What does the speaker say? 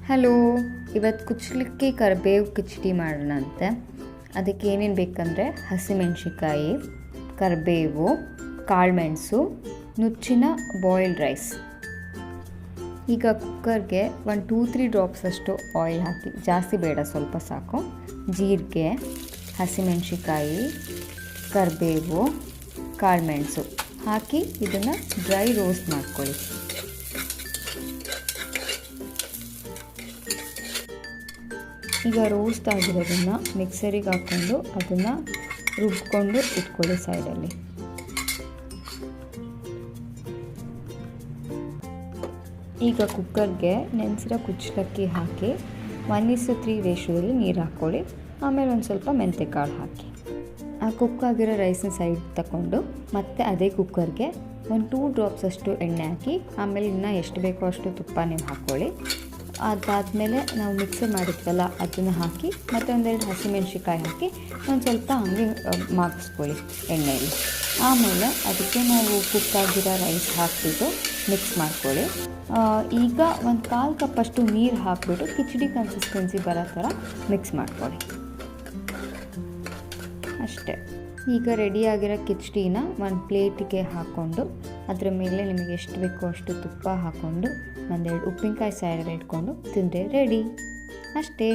Hello, ಇವತ್ತು ಕುಚ್ಚಲಕ್ಕಿ ಕರಿಬೇವು ಕಿಚಡಿ ಮಾಡೋಣಂತೆ. ಅದಕ್ಕೆ ಏನೇನು ಬೇಕಂದರೆ ಹಸಿಮೆಣಸಿಕಾಯಿ, ಕರಿಬೇವು, ಕಾಳುಮೆಣಸು, ನುಚ್ಚಿನ ಬಾಯ್ಲ್ಡ್ ರೈಸ್. ಈಗ ಕುಕ್ಕರ್ಗೆ 1-2-3 ಡ್ರಾಪ್ಸ್ ಅಷ್ಟು ಆಯಿಲ್ ಹಾಕಿ, ಜಾಸ್ತಿ ಬೇಡ, ಸ್ವಲ್ಪ ಸಾಕು. ಜೀರಿಗೆ, ಹಸಿಮೆಣಸಿಕಾಯಿ, ಕರಿಬೇವು, ಕಾಳುಮೆಣಸು ಹಾಕಿ ಇದನ್ನು ಡ್ರೈ ರೋಸ್ಟ್ ಮಾಡ್ಕೊಳ್ಳಿ. ಈಗ ರೋಸ್ಟ್ ಆಗಿರೋದನ್ನು ಮಿಕ್ಸರಿಗೆ ಹಾಕ್ಕೊಂಡು ಅದನ್ನು ರುಬ್ಕೊಂಡು ಇಟ್ಕೊಳ್ಳಿ ಸೈಡಲ್ಲಿ. ಈಗ ಕುಕ್ಕರ್ಗೆ ನೆನೆಸಿರೋ ಕುಚ್ಚಲಕ್ಕಿ ಹಾಕಿ 1:3 ರೇಷಿಯೋದಲ್ಲಿ ನೀರು ಹಾಕ್ಕೊಳ್ಳಿ. ಆಮೇಲೆ ಒಂದು ಸ್ವಲ್ಪ ಮೆಂತ್ಯಕಾಳು ಹಾಕಿ ಆ ಕುಕ್ ಆಗಿರೋ ರೈಸ್ನ ಸೈಡ್ ತಗೊಂಡು ಮತ್ತೆ ಅದೇ ಕುಕ್ಕರ್ಗೆ 1-2 ಡ್ರಾಪ್ಸ್ ಅಷ್ಟು ಎಣ್ಣೆ ಹಾಕಿ, ಆಮೇಲೆ ಇನ್ನೂ ಎಷ್ಟು ಬೇಕೋ ಅಷ್ಟು ತುಪ್ಪ ನೀವು ಹಾಕ್ಕೊಳ್ಳಿ. ಅದಾದಮೇಲೆ ನಾವು ಮಿಕ್ಸರ್ ಮಾಡಿದ್ವಲ್ಲ ಅದನ್ನು ಹಾಕಿ ಮತ್ತು ಒಂದೆರಡು ಹಸಿಮೆಣ್ಸಿಕಾಯಿ ಹಾಕಿ ಒಂದು ಸ್ವಲ್ಪ ಹಂಗೆ ಮಾಗಿಸ್ಕೊಳ್ಳಿ ಎಣ್ಣೆಯಲ್ಲಿ. ಆಮೇಲೆ ಅದಕ್ಕೆ ನಾವು ಕುಕ್ ಆಗಿರೋ ರೈಸ್ ಹಾಕಿಬಿಟ್ಟು ಮಿಕ್ಸ್ ಮಾಡ್ಕೊಳ್ಳಿ. ಈಗ 1/4 ಕಪ್ಪಷ್ಟು ನೀರು ಹಾಕಿಬಿಟ್ಟು ಕಿಚಡಿ ಕನ್ಸಿಸ್ಟೆನ್ಸಿ ಬರೋ ಥರ ಮಿಕ್ಸ್ ಮಾಡ್ಕೊಳ್ಳಿ. ಅಷ್ಟೇ. ಈಗ ರೆಡಿಯಾಗಿರೋ ಕಿಚಡಿನ ಒಂದು ಪ್ಲೇಟಿಗೆ ಹಾಕ್ಕೊಂಡು ಅದರ ಮೇಲೆ ನಿಮಗೆ ಎಷ್ಟು ಬೇಕೋ ಅಷ್ಟು ತುಪ್ಪ ಹಾಕ್ಕೊಂಡು ಒಂದೆರಡು ಉಪ್ಪಿನಕಾಯಿ ಸೈಡಲ್ಲಿ ಇಟ್ಕೊಂಡು ತಿಂದರೆ ರೆಡಿ. ಅಷ್ಟೇ.